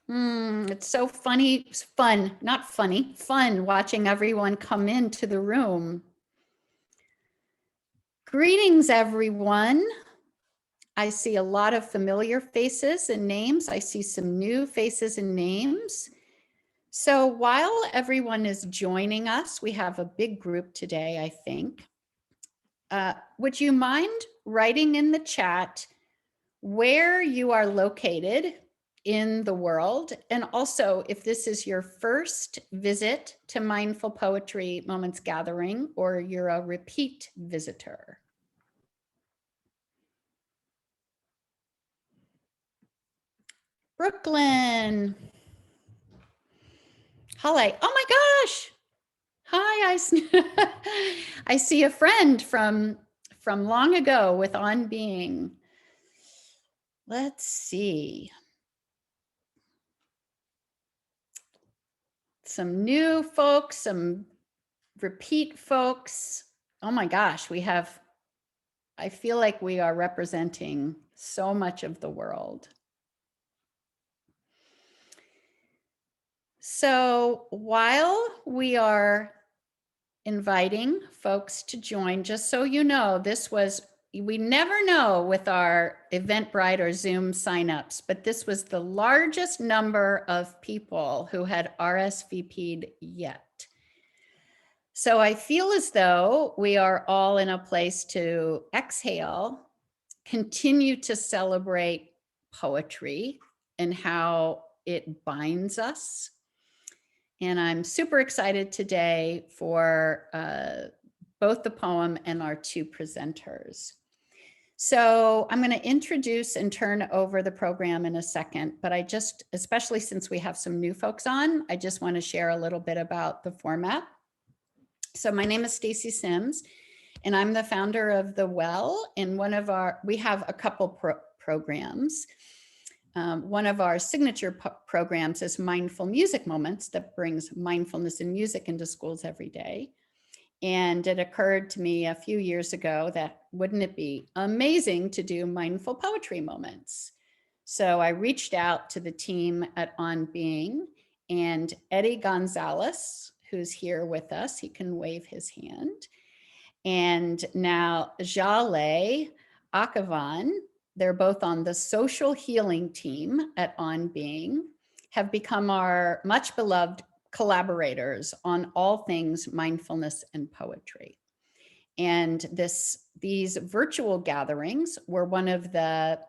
It's so funny, it's fun, not funny, fun watching everyone come into the room. Greetings, everyone. I see a lot of familiar faces and names. I see some new faces and names. So while everyone is joining us, we have a big group today, I think. Would you mind writing in the chat where you are located in the world? And also, if this is your first visit to Mindful Poetry Moments Gathering, or you're a repeat visitor. Brooklyn. Holly. Oh my gosh. Hi, I see a friend from long ago with On Being. Let's see. Some new folks, some repeat folks. Oh my gosh, I feel like we are representing so much of the world. So while we are inviting folks to join, just so you know, we never know with our Eventbrite or Zoom signups, but this was the largest number of people who had RSVP'd yet. So I feel as though we are all in a place to exhale, continue to celebrate poetry and how it binds us. And I'm super excited today for both the poem and our two presenters. So I'm going to introduce and turn over the program in a second, but especially since we have some new folks on, I just want to share a little bit about the format. So my name is Stacy Sims, and I'm the founder of The Well, and we have a couple programs. One of our signature programs is Mindful Music Moments that brings mindfulness and music into schools every day. And it occurred to me a few years ago that wouldn't it be amazing to do mindful poetry moments? So I reached out to the team at On Being, and Eddie Gonzalez, who's here with us, he can wave his hand. And now Jale Akavan, they're both on the social healing team at On Being, have become our much beloved collaborators on all things mindfulness and poetry. And these virtual gatherings were one of the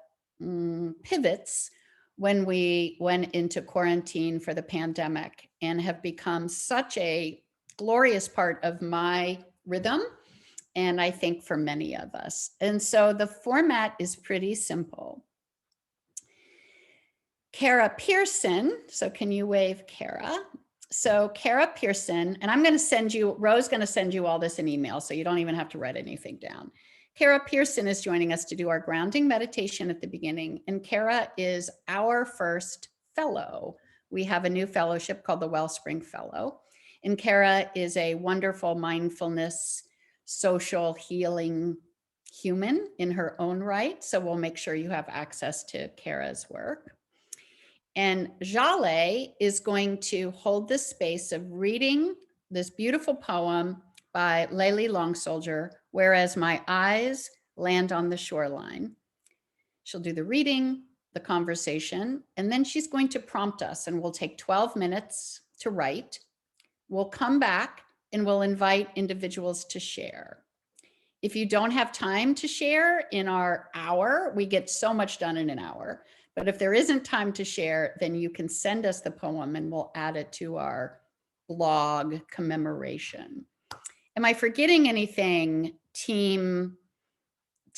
pivots when we went into quarantine for the pandemic, and have become such a glorious part of my rhythm, and I think for many of us. And so the format is pretty simple. Kara Pearson, so can you wave Kara? So Kara Pearson, and Ro's going to send you all this in email, so you don't even have to write anything down. Kara Pearson is joining us to do our grounding meditation at the beginning, and Kara is our first fellow. We have a new fellowship called the Wellspring Fellow, and Kara is a wonderful mindfulness, social healing human in her own right, so we'll make sure you have access to Kara's work. And Jale is going to hold the space of reading this beautiful poem by Layli Long Soldier, Whereas My Eyes Land on the Shoreline. She'll do the reading, the conversation, and then she's going to prompt us, and we'll take 12 minutes to write. We'll come back and we'll invite individuals to share. If you don't have time to share in our hour, we get so much done in an hour. But if there isn't time to share, then you can send us the poem and we'll add it to our blog commemoration. Am I forgetting anything? Team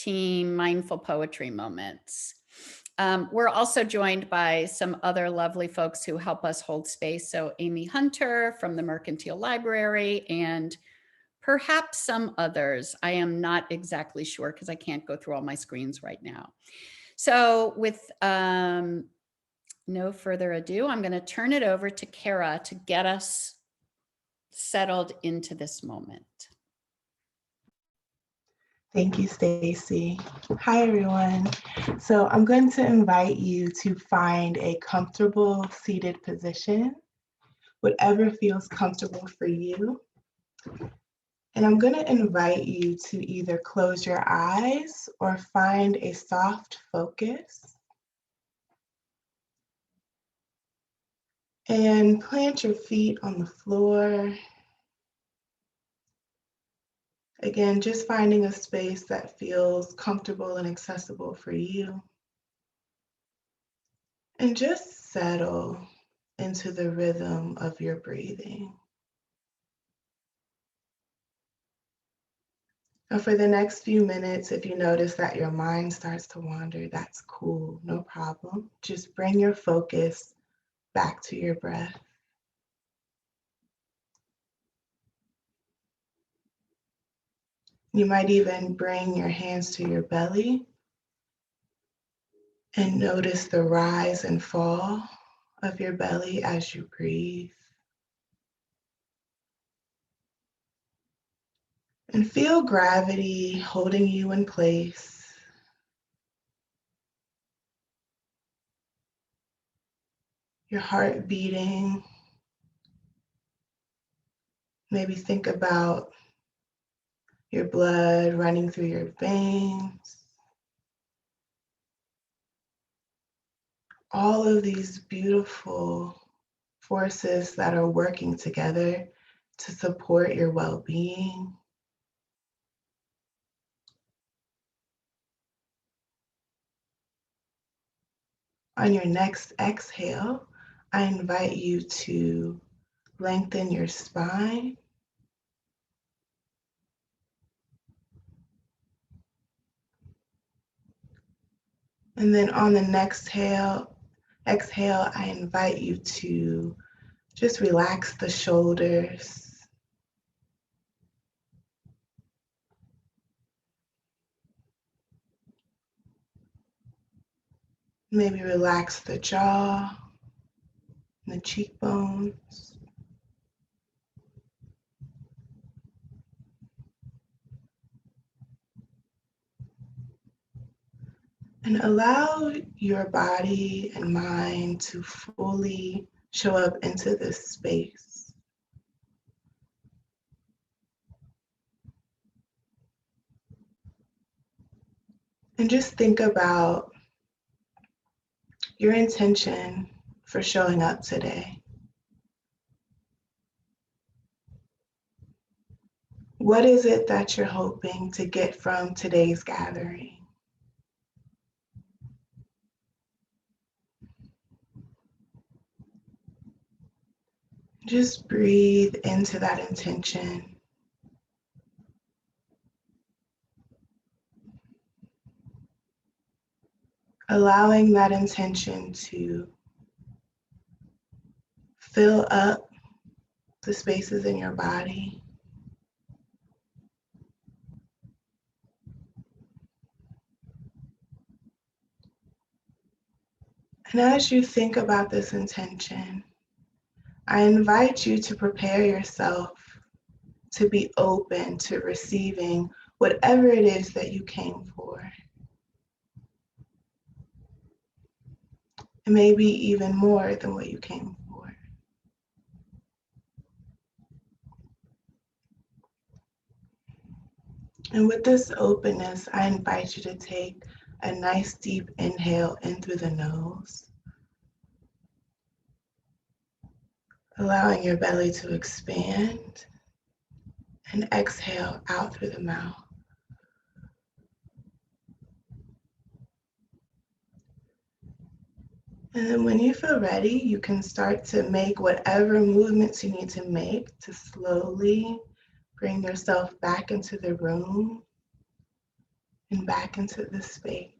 Mindful Poetry Moments. We're also joined by some other lovely folks who help us hold space. So Amy Hunter from the Mercantile Library, and perhaps some others. I am not exactly sure because I can't go through all my screens right now. So with no further ado, I'm going to turn it over to Kara to get us settled into this moment. Thank you, Stacy. Hi, everyone. So I'm going to invite you to find a comfortable seated position, whatever feels comfortable for you. And I'm going to invite you to either close your eyes or find a soft focus and plant your feet on the floor. Again, just finding a space that feels comfortable and accessible for you. And just settle into the rhythm of your breathing. And for the next few minutes, if you notice that your mind starts to wander, that's cool, no problem. Just bring your focus back to your breath. You might even bring your hands to your belly and notice the rise and fall of your belly as you breathe. And feel gravity holding you in place. Your heart beating. Maybe think about your blood running through your veins. All of these beautiful forces that are working together to support your well-being. On your next exhale, I invite you to lengthen your spine. And then on the next exhale, I invite you to just relax the shoulders. Maybe relax the jaw, the cheekbones. And allow your body and mind to fully show up into this space. And just think about your intention for showing up today. What is it that you're hoping to get from today's gathering? Just breathe into that intention. Allowing that intention to fill up the spaces in your body. And as you think about this intention, I invite you to prepare yourself to be open to receiving whatever it is that you came for. And maybe even more than what you came for. And with this openness, I invite you to take a nice deep inhale in through the nose, allowing your belly to expand, and exhale out through the mouth. And then when you feel ready, you can start to make whatever movements you need to make to slowly bring yourself back into the room and back into the space.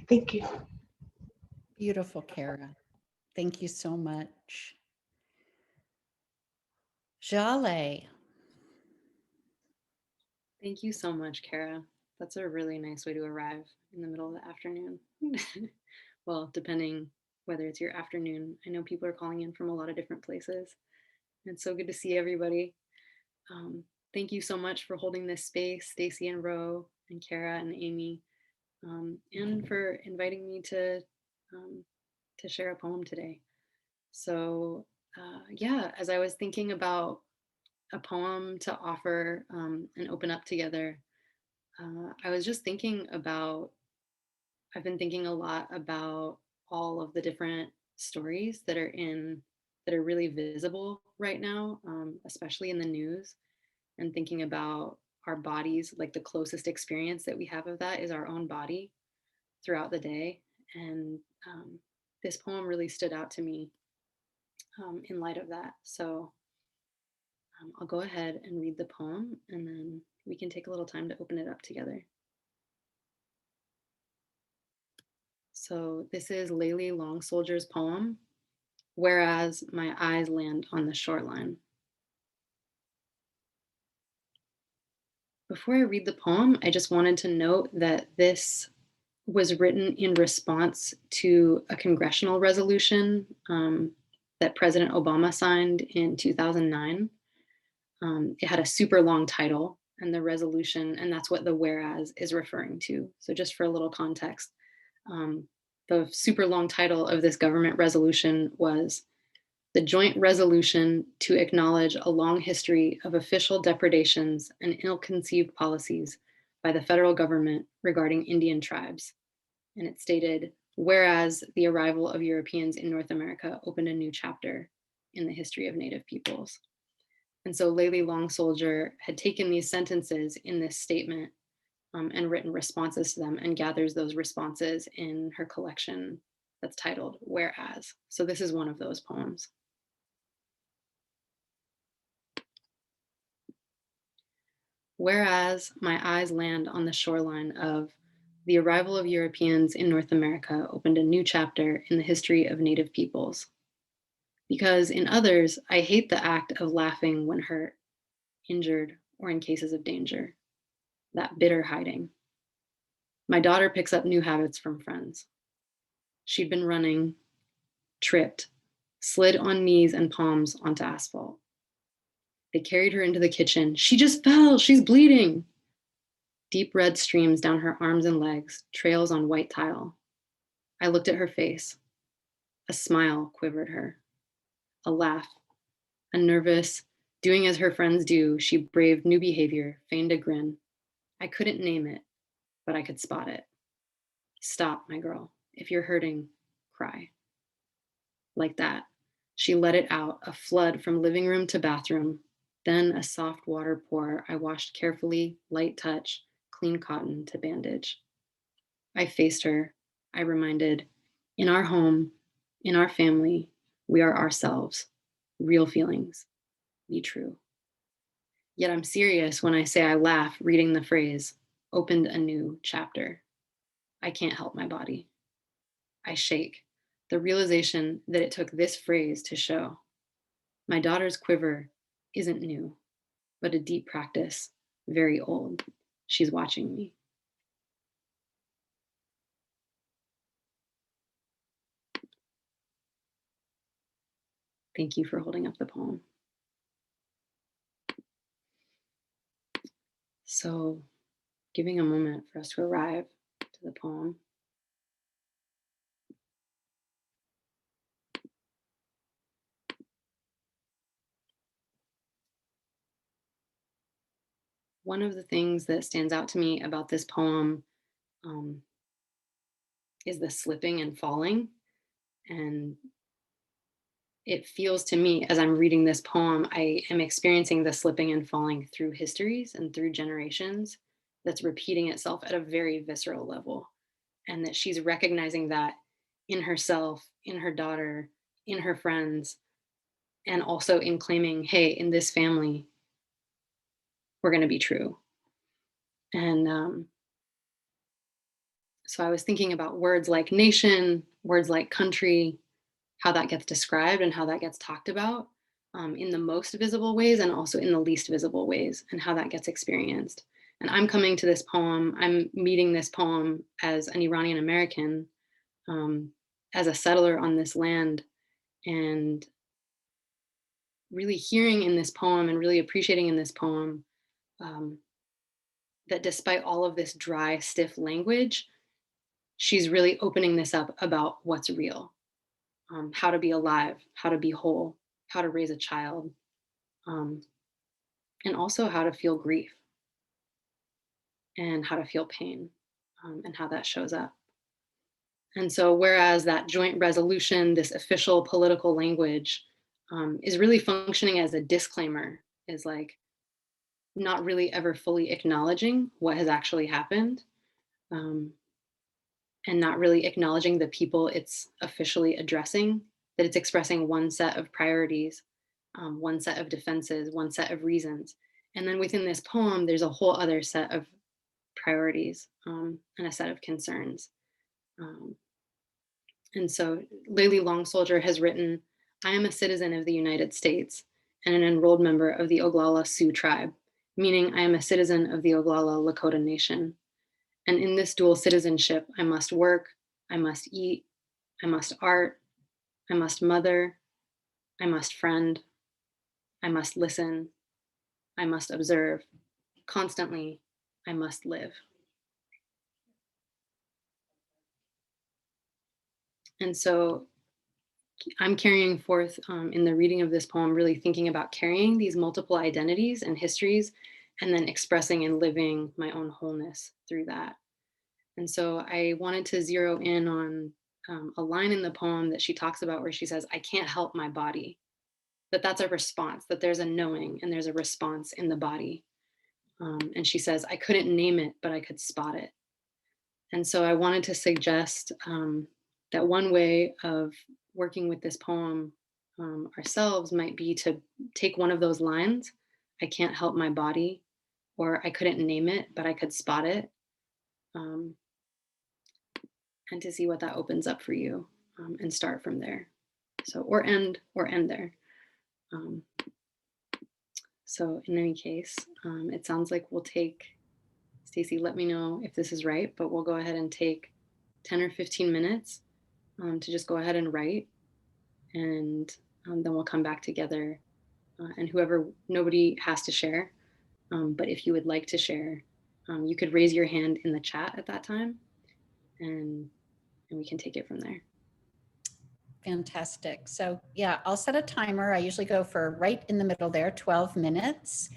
Thank you. Beautiful, Kara. Thank you so much. Jale. Thank you so much, Kara. That's a really nice way to arrive in the middle of the afternoon. Well, depending whether it's your afternoon. I know people are calling in from a lot of different places. It's so good to see everybody. Um, Thank you so much for holding this space, Stacy and Ro and Kara and Amy, and for inviting me um, to share a poem today. So yeah, as I was thinking about a poem to offer and open up together, I was just thinking about, I've been thinking a lot about all of the different stories that are really visible right now, especially in the news, and thinking about our bodies. Like the closest experience that we have of that is our own body throughout the day. And this poem really stood out to me in light of that. So I'll go ahead and read the poem, and then we can take a little time to open it up together. So this is Layli Long Soldier's poem, Whereas My Eyes Land on the Shoreline. Before I read the poem, I just wanted to note that this was written in response to a congressional resolution that President Obama signed in 2009. It had a super long title, and the resolution, and that's what the whereas is referring to. So, just for a little context, the super long title of this government resolution was the joint resolution to acknowledge a long history of official depredations and ill-conceived policies by the federal government regarding Indian tribes. And it stated, whereas the arrival of Europeans in North America opened a new chapter in the history of Native peoples. And so Layli Long Soldier had taken these sentences in this statement and written responses to them, and gathers those responses in her collection that's titled Whereas. So this is one of those poems. Whereas my eyes land on the shoreline of the arrival of Europeans in North America opened a new chapter in the history of Native peoples. Because in others, I hate the act of laughing when hurt, injured, or in cases of danger, that bitter hiding. My daughter picks up new habits from friends. She'd been running, tripped, slid on knees and palms onto asphalt. They carried her into the kitchen. She just fell, she's bleeding. Deep red streams down her arms and legs, trails on white tile. I looked at her face. A smile quivered her. A laugh. A nervous, doing as her friends do, she braved new behavior, feigned a grin. I couldn't name it, but I could spot it. Stop, my girl. If you're hurting, cry. Like that. She let it out, a flood from living room to bathroom, then a soft water pour I washed carefully, light touch, clean cotton to bandage. I faced her. I reminded, in our home, in our family, we are ourselves, real feelings, be true. Yet I'm serious when I say I laugh reading the phrase, opened a new chapter. I can't help my body. I shake, the realization that it took this phrase to show. My daughter's quiver isn't new, but a deep practice, very old. She's watching me. Thank you for holding up the poem. So, giving a moment for us to arrive to the poem. One of the things that stands out to me about this poem um, is the slipping and falling. And it feels to me, as I'm reading this poem, I am experiencing the slipping and falling through histories and through generations that's repeating itself at a very visceral level. And that she's recognizing that in herself, in her daughter, in her friends, and also in claiming, hey, in this family, we're going to be true. And so I was thinking about words like nation, words like country, how that gets described and how that gets talked about in the most visible ways and also in the least visible ways, and how that gets experienced. And I'm coming to this poem, I'm meeting this poem as an Iranian American, um, as a settler on this land, and really hearing in this poem and really appreciating in this poem um, that despite all of this dry, stiff language, she's really opening this up about what's real, how to be alive, how to be whole, how to raise a child, um, and also how to feel grief and how to feel pain, and how that shows up. And so, whereas that joint resolution, this official political language, is really functioning as a disclaimer, is like not really ever fully acknowledging what has actually happened, um, and not really acknowledging the people it's officially addressing, that it's expressing one set of priorities, one set of defenses, one set of reasons. And then within this poem, there's a whole other set of priorities, and a set of concerns. Um, and so Layli Long Soldier has written, I am a citizen of the United States and an enrolled member of the Oglala Sioux tribe, meaning I am a citizen of the Oglala Lakota Nation. And in this dual citizenship, I must work, I must eat, I must art, I must mother, I must friend, I must listen, I must observe. Constantly, I must live. And so I'm carrying forth in the reading of this poem, really thinking about carrying these multiple identities and histories, and then expressing and living my own wholeness through that. And so I wanted to zero in on a line in the poem that she talks about where she says, I can't help my body. That that's a response, that there's a knowing and there's a response in the body. And she says, I couldn't name it, but I could spot it. And so I wanted to suggest that one way of working with this poem ourselves might be to take one of those lines, I can't help my body, or I couldn't name it, but I could spot it, um, and to see what that opens up for you, and start from there. So, or end there. Um, so in any case, it sounds like we'll take, Stacy, let me know if this is right, but we'll go ahead and take 10 or 15 minutes to just go ahead and write, and then we'll come back together, and whoever, nobody has to share, but if you would like to share, you could raise your hand in the chat at that time, and we can take it from there. Fantastic. So yeah, I'll set a timer. I usually go for right in the middle there, 12 minutes.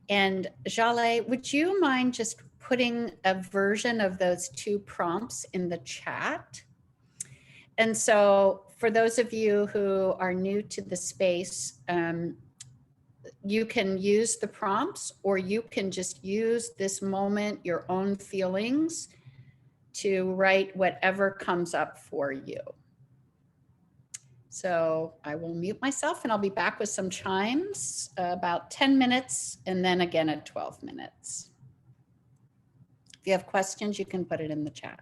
And Jale, would you mind just putting a version of those two prompts in the chat? And so for those of you who are new to the space, you can use the prompts, or you can just use this moment, your own feelings, to write whatever comes up for you. So I will mute myself and I'll be back with some chimes, about 10 minutes, and then again at 12 minutes. If you have questions, you can put it in the chat.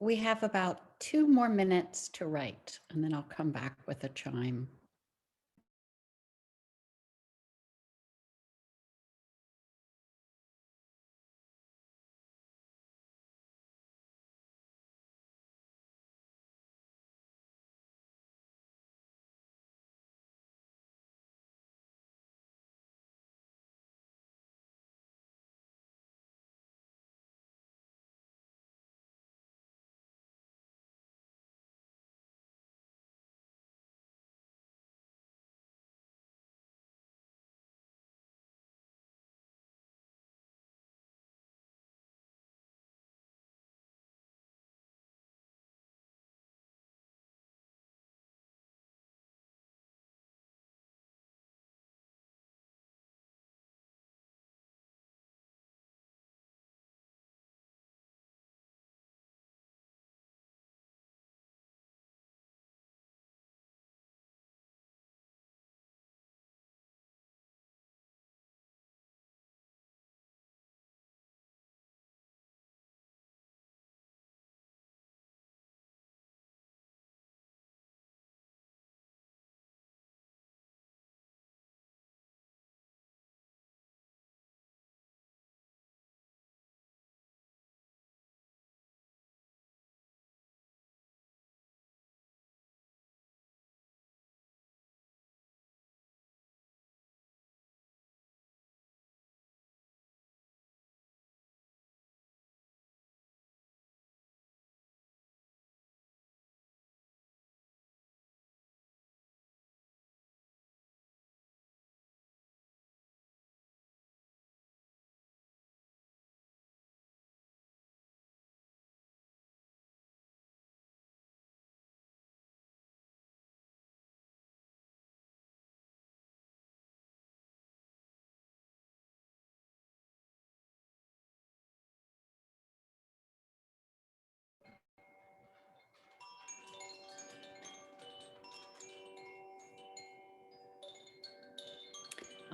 We have about 2 more minutes to write, and then I'll come back with a chime.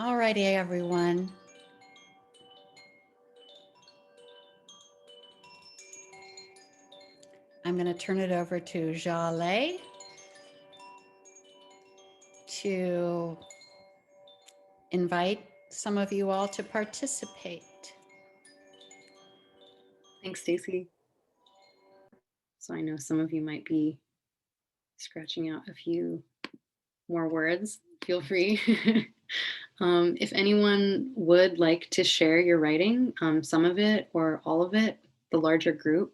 All righty, everyone. I'm going to turn it over to Jaleh to invite some of you all to participate. Thanks, Stacy. So I know some of you might be scratching out a few more words. Feel free. If anyone would like to share your writing, some of it or all of it, the larger group,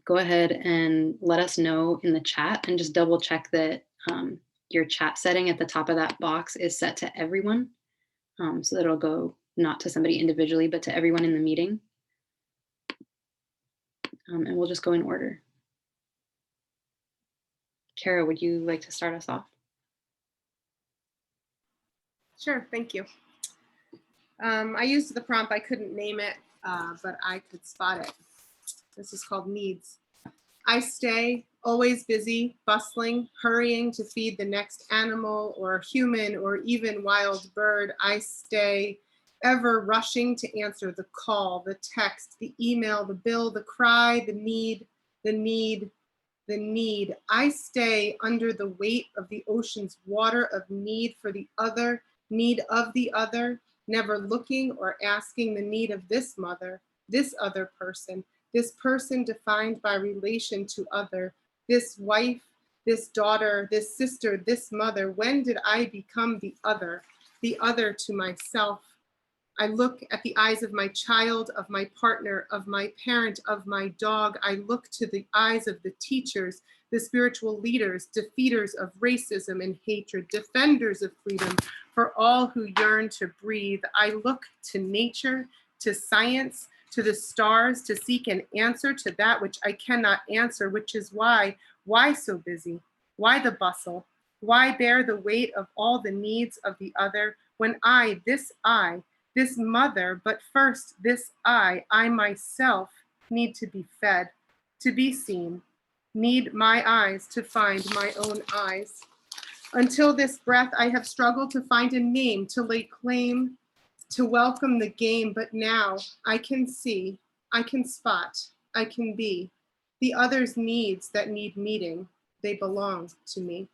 go ahead and let us know in the chat, and just double check that your chat setting at the top of that box is set to everyone, so that it'll go not to somebody individually, but to everyone in the meeting. And we'll just go in order. Kara, would you like to start us off? Sure, thank you. I used the prompt, I couldn't name it, but I could spot it. This is called Needs. I stay always busy, bustling, hurrying to feed the next animal or human or even wild bird. I stay ever rushing to answer the call, the text, the email, the bill, the cry, the need, the need, the need. I stay under the weight of the ocean's water of need for the other, need of the other, never looking or asking the need of this mother, this other person, this person defined by relation to other, this wife, this daughter, this sister, this mother. When did I become the other to myself? I look at the eyes of my child, of my partner, of my parent, of my dog. I look to the eyes of the teachers, the spiritual leaders, defeaters of racism and hatred, defenders of freedom for all who yearn to breathe. I look to nature, to science, to the stars, to seek an answer to that which I cannot answer, which is why so busy? Why the bustle? Why bear the weight of all the needs of the other when this mother, but first this I myself need to be fed, to be seen, need my eyes to find my own eyes. Until this breath, I have struggled to find a name, to lay claim, to welcome the game, but now I can see, I can spot, I can be. the other's needs that need meeting. They belong to me.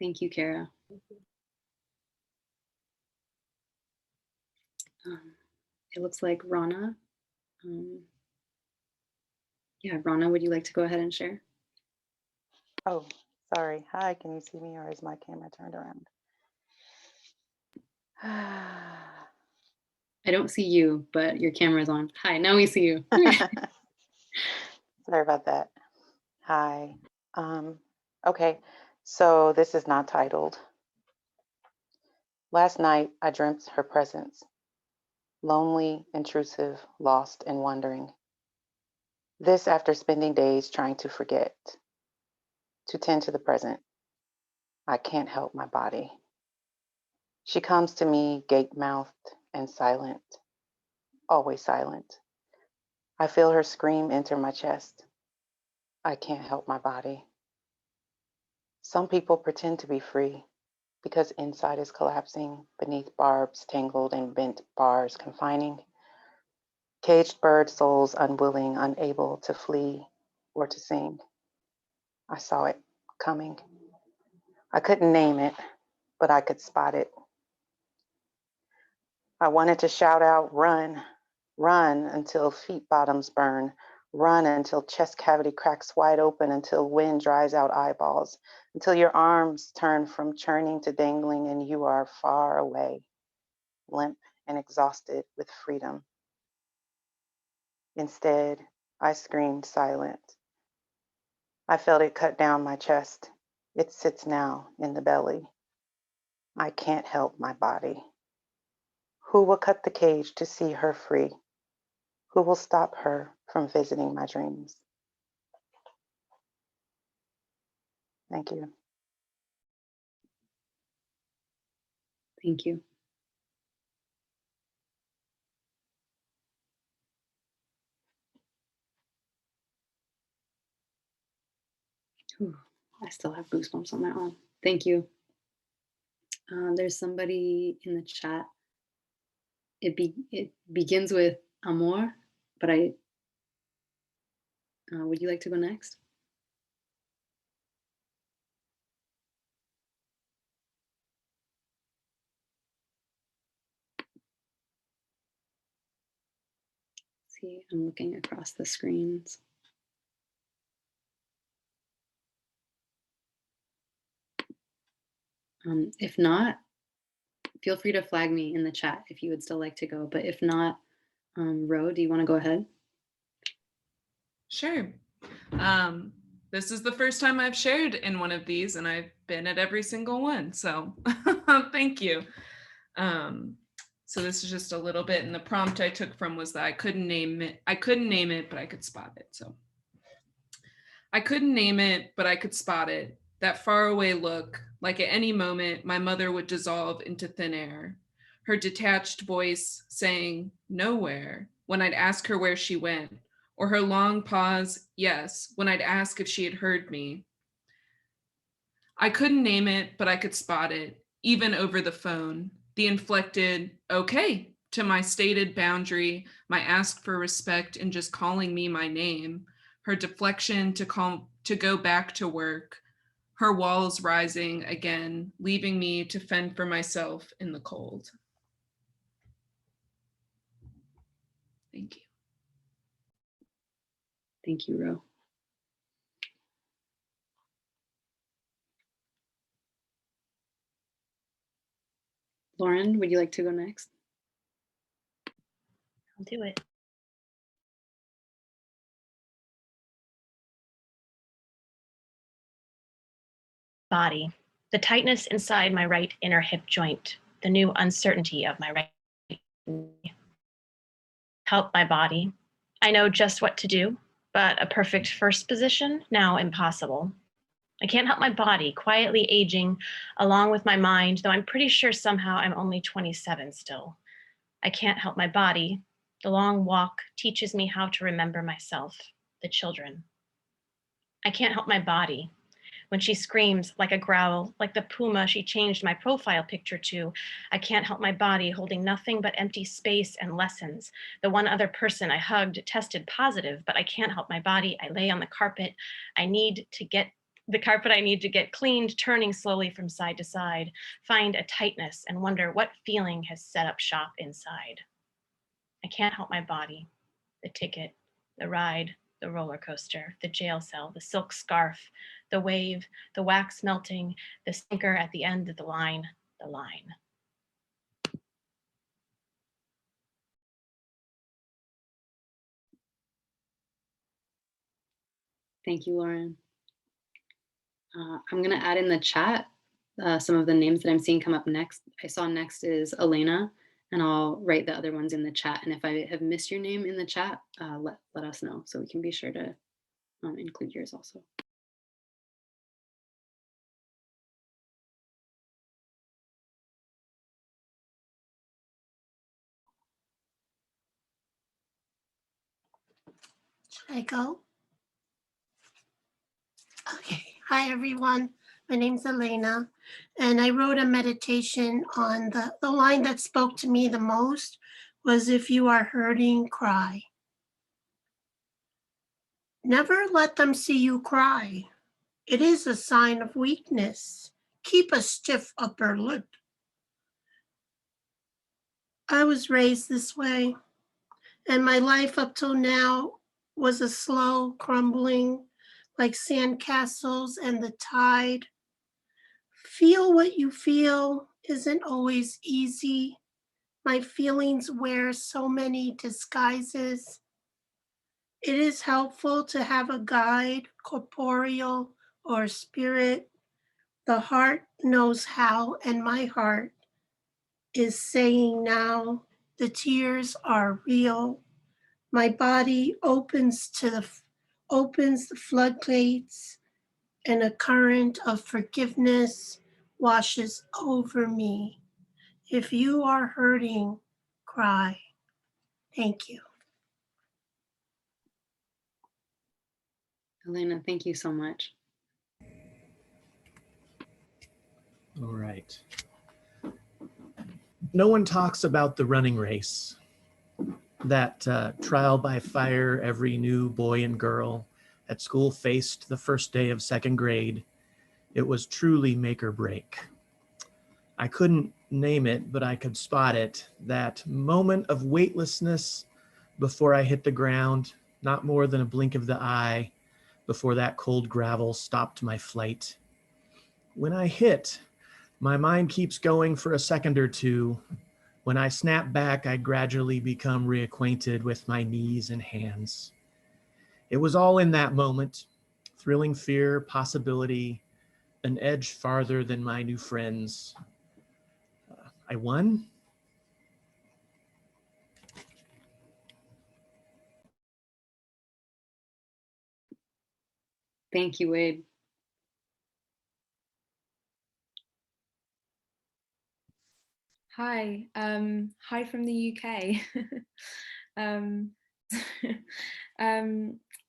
Thank you, Kara. It looks like Rana. Yeah, Rana, would you like to go ahead and share? Oh, sorry. Hi, can you see me or is my camera turned around? I don't see you, but your camera's on. Hi, now we see you. Sorry about that. Hi. Okay, so this is not titled. Last night, I dreamt her presence. Lonely, intrusive, lost, and wondering. This after spending days trying to forget, to tend to the present. I can't help my body. She comes to me gape-mouthed and silent, always silent. I feel her scream enter my chest. I can't help my body. Some people pretend to be free because inside is collapsing beneath barbs tangled and bent bars confining. Caged bird souls unwilling, unable to flee or to sing. I saw it coming. I couldn't name it, but I could spot it. I wanted to shout out, run, run until feet bottoms burn, run until chest cavity cracks wide open, until wind dries out eyeballs, until your arms turn from churning to dangling and you are far away, limp and exhausted with freedom. Instead, I screamed silent. I felt it cut down my chest. It sits now in the belly. I can't help my body. Who will cut the cage to see her free? Who will stop her from visiting my dreams? Thank you. Thank you. Whew, I still have goosebumps on my arm. Thank you. There's somebody in the chat. It begins with amor, but would you like to go next? See, I'm looking across the screens. If not, feel free to flag me in the chat if you would still like to go. But if not, Ro, do you want to go ahead? Sure. This is the first time I've shared in one of these, and I've been at every single one. So thank you. So this is just a little bit, and the prompt I took from was that I couldn't name it, but I could spot it. So I couldn't name it, but I could spot it. That faraway look, like at any moment, my mother would dissolve into thin air. Her detached voice saying, nowhere, when I'd ask her where she went, or her long pause, yes, when I'd ask if she had heard me. I couldn't name it, but I could spot it, even over the phone. The inflected, okay, to my stated boundary, my ask for respect and just calling me my name, her deflection to go back to work, her walls rising again, leaving me to fend for myself in the cold. Thank you. Thank you, Ro. Lauren, would you like to go next? I'll do it. Body, the tightness inside my right inner hip joint, the new uncertainty of my right knee. Help my body. I know just what to do, but a perfect first position, now impossible. I can't help my body quietly aging along with my mind, though I'm pretty sure somehow I'm only 27 still. I can't help my body. The long walk teaches me how to remember myself, the children. I can't help my body. when she screams like a growl, like the puma she changed my profile picture to. I can't help my body holding nothing but empty space and lessons. The one other person I hugged tested positive, but I can't help my body. I lay on the carpet. I need to get cleaned, turning slowly from side to side, find a tightness and wonder what feeling has set up shop inside. I can't help my body, the ticket, the ride, the roller coaster, the jail cell, the silk scarf, the wave, the wax melting, the sinker at the end of the line, the line. Thank you, Lauren. I'm gonna add in the chat some of the names that I'm seeing come up next. I saw next is Elena, and I'll write the other ones in the chat. And if I have missed your name in the chat, let us know so we can be sure to include yours also. Should I go? Okay. Hi, everyone. My name's Elena, and I wrote a meditation on the line that spoke to me the most was, if you are hurting, cry. Never let them see you cry. It is a sign of weakness. Keep a stiff upper lip. I was raised this way, and my life up till now was a slow crumbling, like sandcastles and the tide. Feel what you feel isn't always easy. My feelings wear so many disguises. It is helpful to have a guide, corporeal or spirit. The heart knows how, and my heart is saying now, the tears are real. My body opens the floodgates, and a current of forgiveness washes over me. If you are hurting, cry. Thank you. Elena, thank you so much. All right. No one talks about the running race, that trial by fire every new boy and girl at school faced the first day of second grade. It was truly make or break. I couldn't name it, but I could spot it, that moment of weightlessness before I hit the ground, not more than a blink of the eye before that cold gravel stopped my flight. When I hit, my mind keeps going for a second or two. When I snap back, I gradually become reacquainted with my knees and hands. It was all in that moment, thrilling fear, possibility, an edge farther than my new friends. I won. Thank you, Wade. Hi, hi from the UK.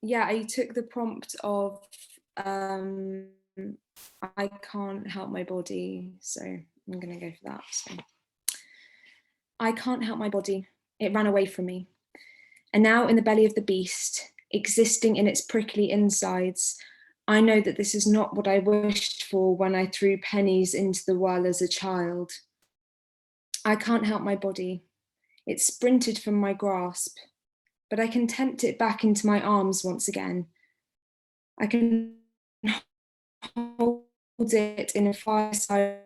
Yeah, I took the prompt of I can't help my body, so I'm gonna go for that. So, I can't help my body. It ran away from me. And now in the belly of the beast, existing in its prickly insides, I know that this is not what I wished for when I threw pennies into the well as a child. I can't help my body. It sprinted from my grasp, but I can tempt it back into my arms once again. I can hold it in a fireside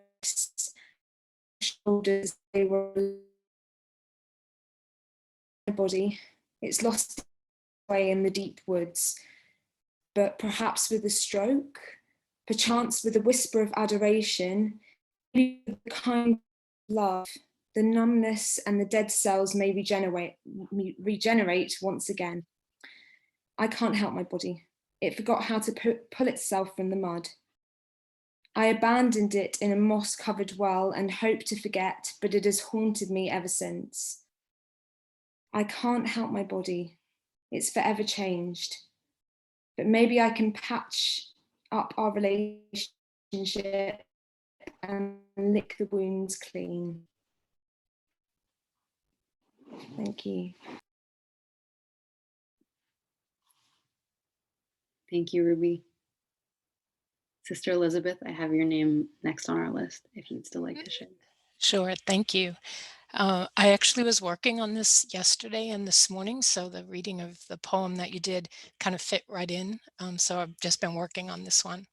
shoulders. They were my body. It's lost its way in the deep woods, but perhaps with a stroke, perchance with a whisper of adoration, maybe the kind of love, the numbness and the dead cells may regenerate once again. I can't help my body. It forgot how to pull itself from the mud. I abandoned it in a moss-covered well and hoped to forget, but it has haunted me ever since. I can't help my body. It's forever changed. But maybe I can patch up our relationship and lick the wounds clean. Thank you. Thank you, Ruby. Sister Elizabeth, I have your name next on our list if you'd still like to share. Sure, thank you. I actually was working on this yesterday and this morning, so the reading of the poem that you did kind of fit right in. So I've just been working on this one.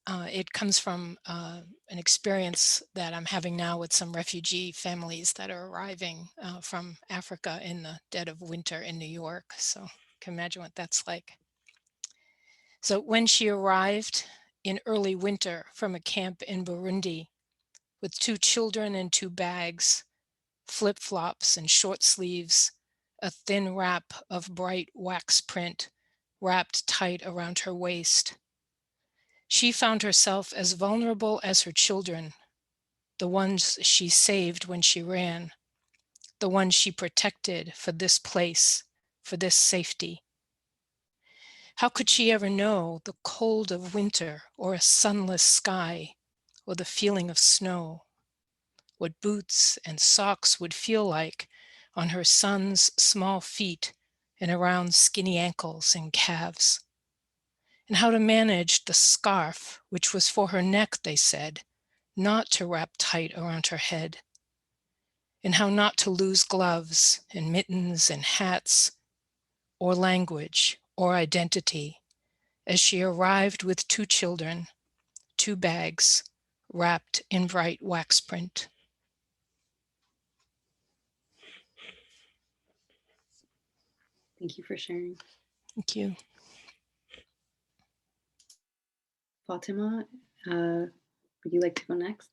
It comes from an experience that I'm having now with some refugee families that are arriving from Africa in the dead of winter in New York. So you can imagine what that's like. So when she arrived in early winter from a camp in Burundi with 2 children and 2 bags, flip-flops and short sleeves, a thin wrap of bright wax print wrapped tight around her waist, she found herself as vulnerable as her children, the ones she saved when she ran, the ones she protected for this place, for this safety. How could she ever know the cold of winter or a sunless sky or the feeling of snow? What boots and socks would feel like on her son's small feet and around skinny ankles and calves? And how to manage the scarf, which was for her neck, they said, not to wrap tight around her head, and how not to lose gloves and mittens and hats, or language or identity, as she arrived with 2 children, 2 bags, wrapped in bright wax print. Thank you for sharing. Thank you. Fatima, would you like to go next?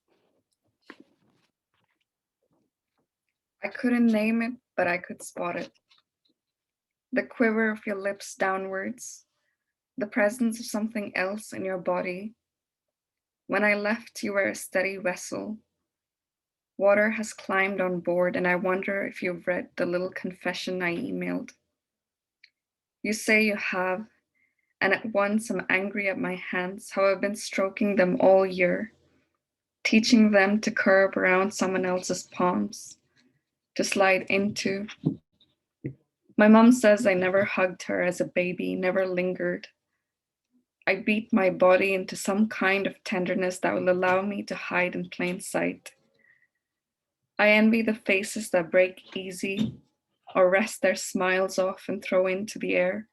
I couldn't name it, but I could spot it. The quiver of your lips downwards, the presence of something else in your body. When I left, you were a steady vessel. Water has climbed on board, and I wonder if you've read the little confession I emailed. You say you have, and at once I'm angry at my hands, how I've been stroking them all year, teaching them to curve around someone else's palms, to slide into. My mom says I never hugged her as a baby, never lingered. I beat my body into some kind of tenderness that will allow me to hide in plain sight. I envy the faces that break easy or rest their smiles off and throw into the air.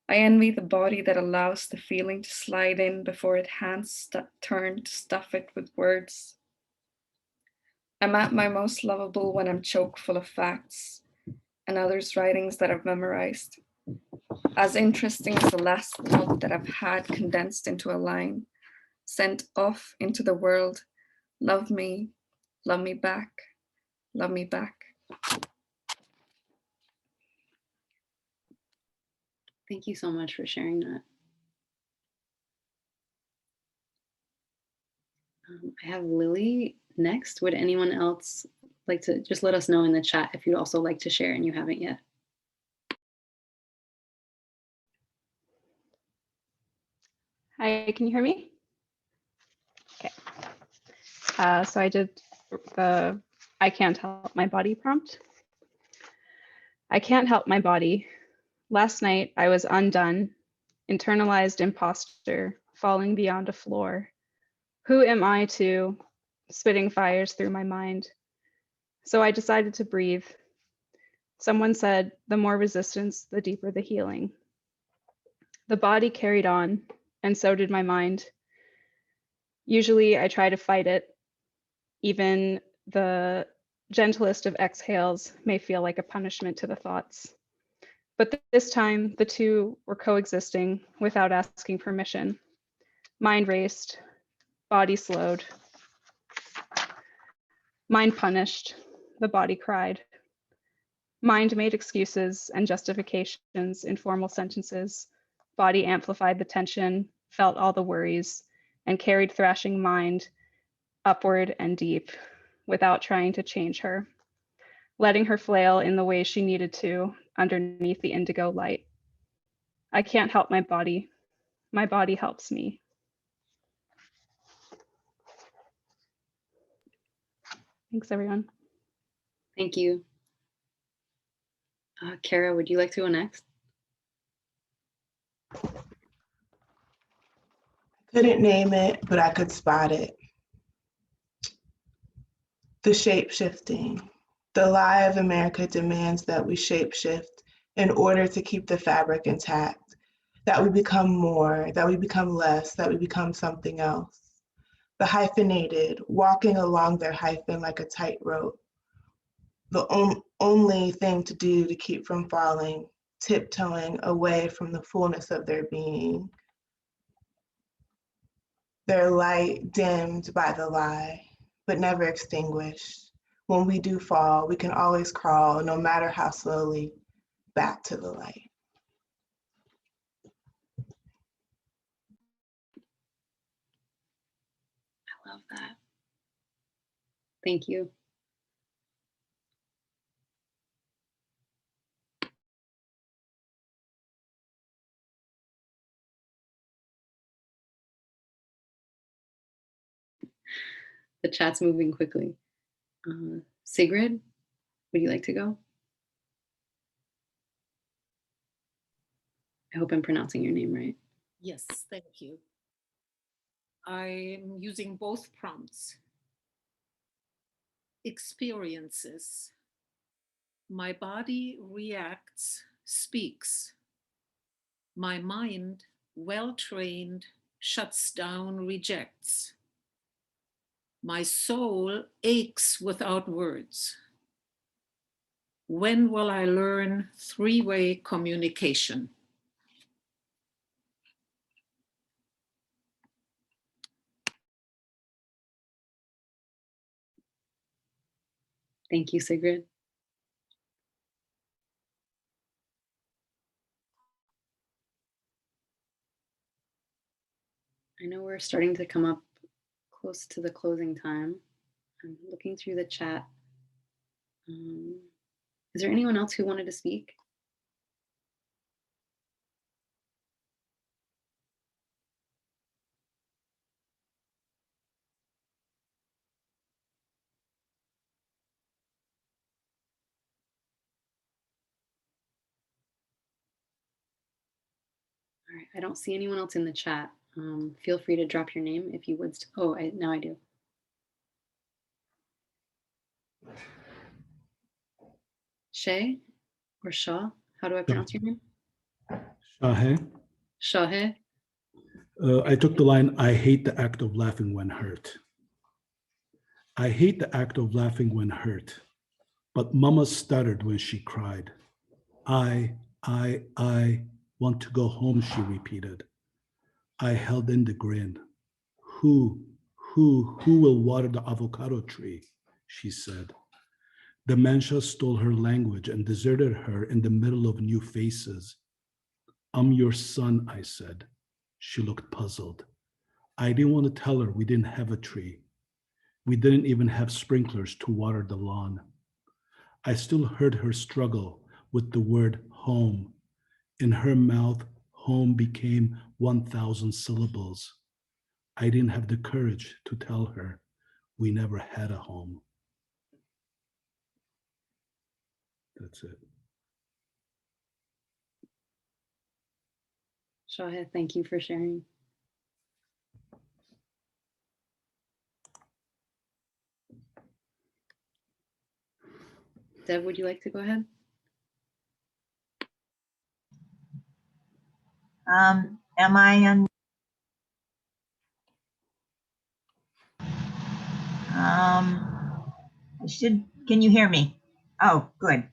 I envy the body that allows the feeling to slide in before its hands turn to stuff it with words. I'm at my most lovable when I'm choke full of facts and others' writings that I've memorized. As interesting as the last thought that I've had condensed into a line, sent off into the world, love me back, love me back. Thank you so much for sharing that. I have Lily next. Would anyone else like to just let us know in the chat if you'd also like to share and you haven't yet? Hi, can you hear me? Okay. So I did the I can't help my body prompt. I can't help my body. Last night I was undone, internalized imposter, falling beyond a floor. Who am I to spitting fires through my mind? So I decided to breathe. Someone said, the more resistance, the deeper the healing. The body carried on, and so did my mind. Usually I try to fight it. Even the gentlest of exhales may feel like a punishment to the thoughts. But this time, the two were coexisting without asking permission. Mind raced, body slowed. Mind punished, the body cried. Mind made excuses and justifications in formal sentences. Body amplified the tension, felt all the worries, and carried thrashing mind upward and deep without trying to change her, letting her flail in the way she needed to underneath the indigo light. I can't help my body. My body helps me. Thanks, everyone. Thank you. Kara, would you like to go next? Couldn't name it, but I could spot it. The shape shifting. The lie of America demands that we shape shift in order to keep the fabric intact, that we become more, that we become less, that we become something else. The hyphenated, walking along their hyphen like a tightrope. The only thing to do to keep from falling, tiptoeing away from the fullness of their being. Their light dimmed by the lie, but never extinguished. When we do fall, we can always crawl, no matter how slowly, back to the light. I love that. Thank you. The chat's moving quickly. Sigrid, would you like to go? I hope I'm pronouncing your name right. Yes, thank you. I'm using both prompts. Experiences. My body reacts, speaks. My mind, well trained, shuts down, rejects. My soul aches without words. When will I learn three-way communication? Thank you, Sigrid. I know we're starting to come up close to the closing time. I'm looking through the chat. Is there anyone else who wanted to speak? All right, I don't see anyone else in the chat. Feel free to drop your name if you would. Now I do. Shay or Shaw? How do I pronounce your name? Shahe. Shahe. I took the line, I hate the act of laughing when hurt. I hate the act of laughing when hurt, but Mama stuttered when she cried. I want to go home, she repeated. I held in the grin. Who will water the avocado tree? She said. Dementia stole her language and deserted her in the middle of new faces. I'm your son, I said. She looked puzzled. I didn't want to tell her we didn't have a tree. We didn't even have sprinklers to water the lawn. I still heard her struggle with the word home. In her mouth, home became 1,000 syllables. I didn't have the courage to tell her we never had a home. That's it. Shahe, thank you for sharing. Deb, would you like to go ahead? Am I on? Can you hear me? Oh, good.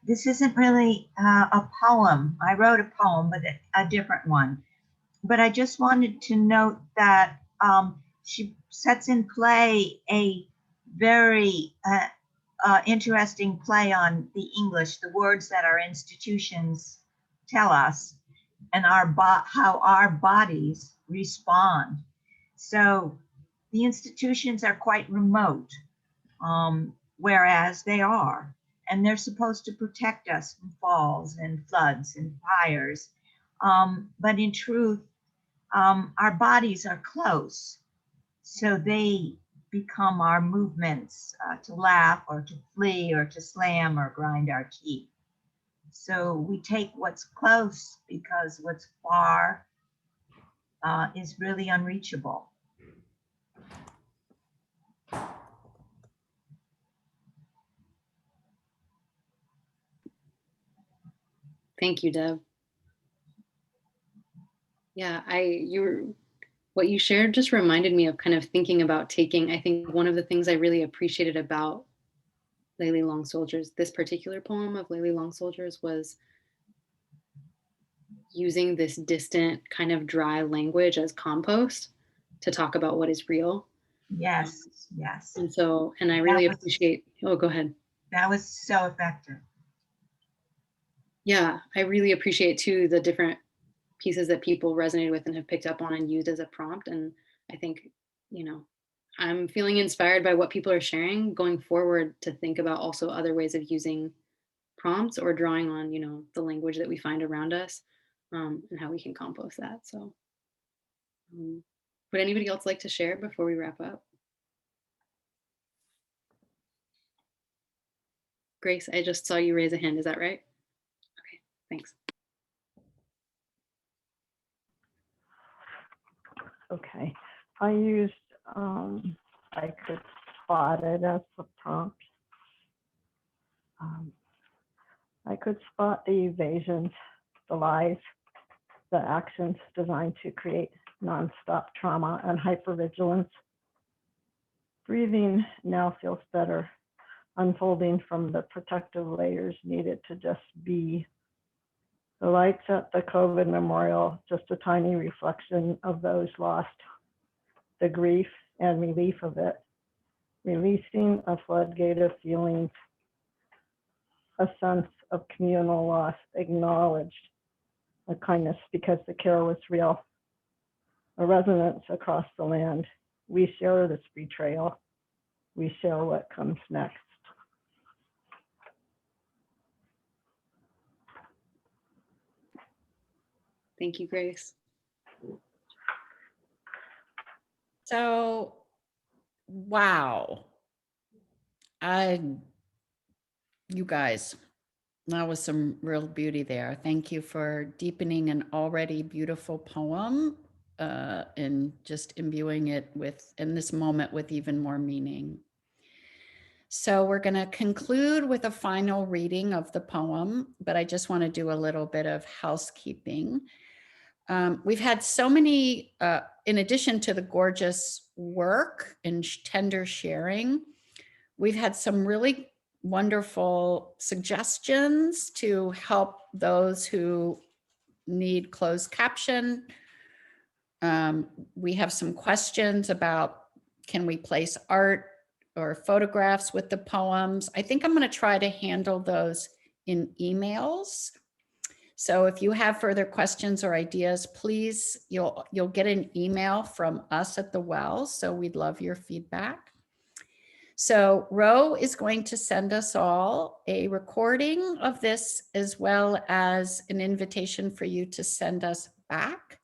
This isn't really a poem. I wrote a poem, but a different one. But I just wanted to note that she sets in play a very interesting play on the English, the words that our institutions tell us, and how our bodies respond. So the institutions are quite remote, whereas they are, and they're supposed to protect us from falls and floods and fires. But in truth, our bodies are close. So they become our movements to laugh or to flee or to slam or grind our teeth. So we take what's close because what's far is really unreachable. Thank you, Deb. Yeah, what you shared just reminded me of kind of thinking about taking, I think one of the things I really appreciated about Layli Long Soldiers, this particular poem of Layli Long Soldiers, was using this distant kind of dry language as compost to talk about what is real. Yes, yes. And I really appreciate, oh, go ahead. That was so effective. Yeah, I really appreciate too the different pieces that people resonated with and have picked up on and used as a prompt. And I think, I'm feeling inspired by what people are sharing going forward to think about also other ways of using prompts or drawing on, the language that we find around us, and how we can compost that. So would anybody else like to share before we wrap up? Grace, I just saw you raise a hand. Is that right? Okay, thanks. Okay, I used, I could spot it as the prompt. I could spot the evasions, the lies, the actions designed to create nonstop trauma and hypervigilance. Breathing now feels better, unfolding from the protective layers needed to just be. The lights at the COVID memorial, just a tiny reflection of those lost, the grief and relief of it, releasing a floodgate of feelings, a sense of communal loss acknowledged, a kindness because the care was real, a resonance across the land. We share this betrayal. We share what comes next. Thank you, Grace. So, wow. You guys, that was some real beauty there. Thank you for deepening an already beautiful poem and just imbuing it with, in this moment, with even more meaning. So we're going to conclude with a final reading of the poem, but I just want to do a little bit of housekeeping. We've had so many, in addition to the gorgeous work and tender sharing, we've had some really wonderful suggestions to help those who need closed caption. We have some questions about, can we place art or photographs with the poems? I think I'm going to try to handle those in emails. So if you have further questions or ideas, please, you'll get an email from us at The Well. So we'd love your feedback. So Ro is going to send us all a recording of this, as well as an invitation for you to send us back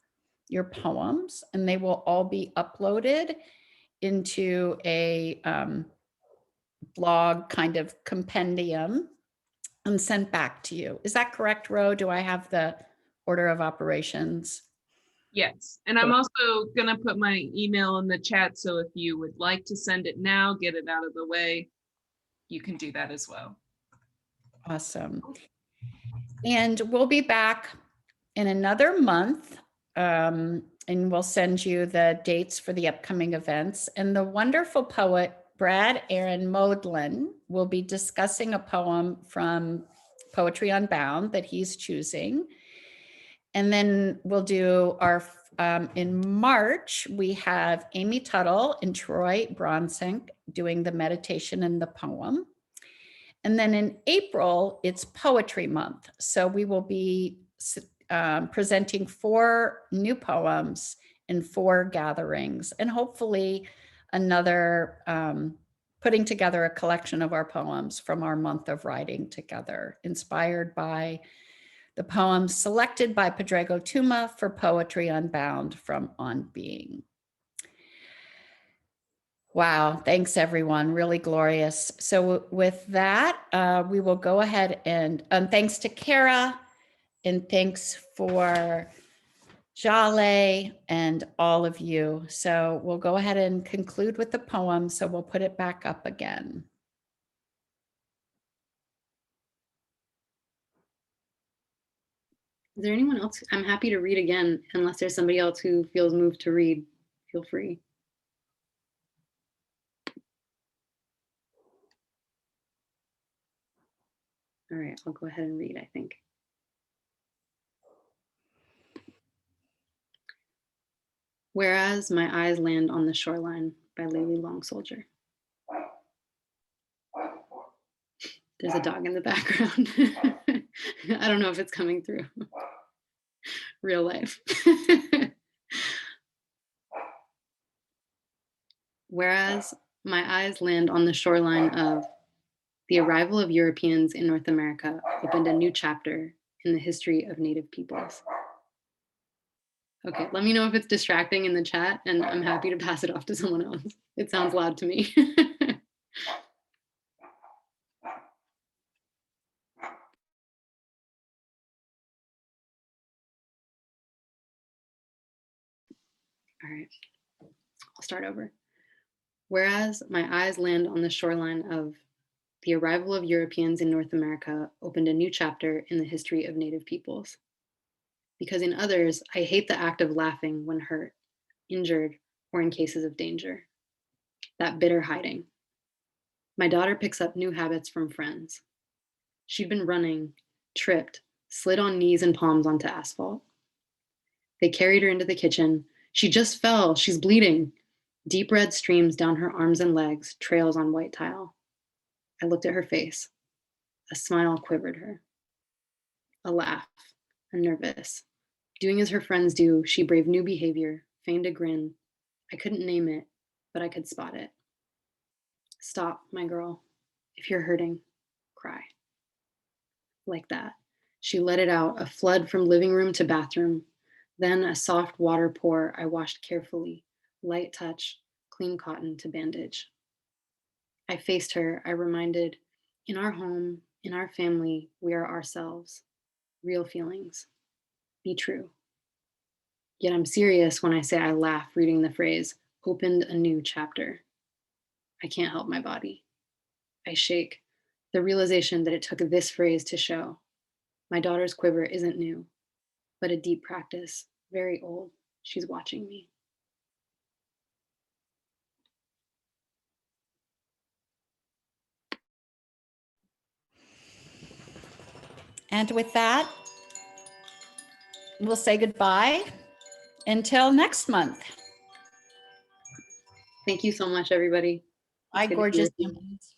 your poems, and they will all be uploaded into a blog kind of compendium and sent back to you. Is that correct, Ro? Do I have the order of operations? Yes, and I'm also gonna put my email in the chat, so if you would like to send it now, get it out of the way, you can do that as well. Awesome. And we'll be back in another month, and we'll send you the dates for the upcoming events. And the wonderful poet, Brad Aaron Modlin, will be discussing a poem from Poetry Unbound that he's choosing. And then we'll do our, in March, we have Amy Tuttle and Troy Bronsink doing the meditation and the poem. And then in April, it's Poetry Month. So we will be presenting 4 new poems in 4 gatherings, and hopefully another, putting together a collection of our poems from our month of writing together, inspired by The poem selected by Pedrego Tuma for Poetry Unbound from On Being. Wow, thanks everyone, really glorious. So with that, we will go ahead and thanks to Kara, and thanks for Jale and all of you. So we'll go ahead and conclude with the poem. So we'll put it back up again. Is there anyone else? I'm happy to read again, unless there's somebody else who feels moved to read. Feel free. All right, I'll go ahead and read, I think. Whereas My Eyes Land on the Shoreline by Layli Long Soldier. There's a dog in the background. I don't know if it's coming through. Real life. Whereas my eyes land on the shoreline of the arrival of Europeans in North America opened a new chapter in the history of Native peoples. Okay, let me know if it's distracting in the chat, and I'm happy to pass it off to someone else. It sounds loud to me. All right, I'll start over. Whereas my eyes land on the shoreline of the arrival of Europeans in North America opened a new chapter in the history of Native peoples. Because in others, I hate the act of laughing when hurt, injured, or in cases of danger. That bitter hiding. My daughter picks up new habits from friends. She'd been running, tripped, slid on knees and palms onto asphalt. They carried her into the kitchen. She just fell, she's bleeding. Deep red streams down her arms and legs, trails on white tile. I looked at her face. A smile quivered her. A laugh, a nervous. Doing as her friends do, she braved new behavior, feigned a grin. I couldn't name it, but I could spot it. Stop, my girl. If you're hurting, cry. Like that. She let it out, a flood from living room to bathroom. Then a soft water pour I washed carefully, light touch, clean cotton to bandage. I faced her, I reminded, in our home, in our family, we are ourselves. Real feelings. Be true. Yet I'm serious when I say I laugh reading the phrase, opened a new chapter. I can't help my body. I shake, the realization that it took this phrase to show. My daughter's quiver isn't new, but a deep practice, very old. She's watching me. And with that, we'll say goodbye until next month. Thank you so much, everybody. Bye, Good to gorgeous hear you. humans.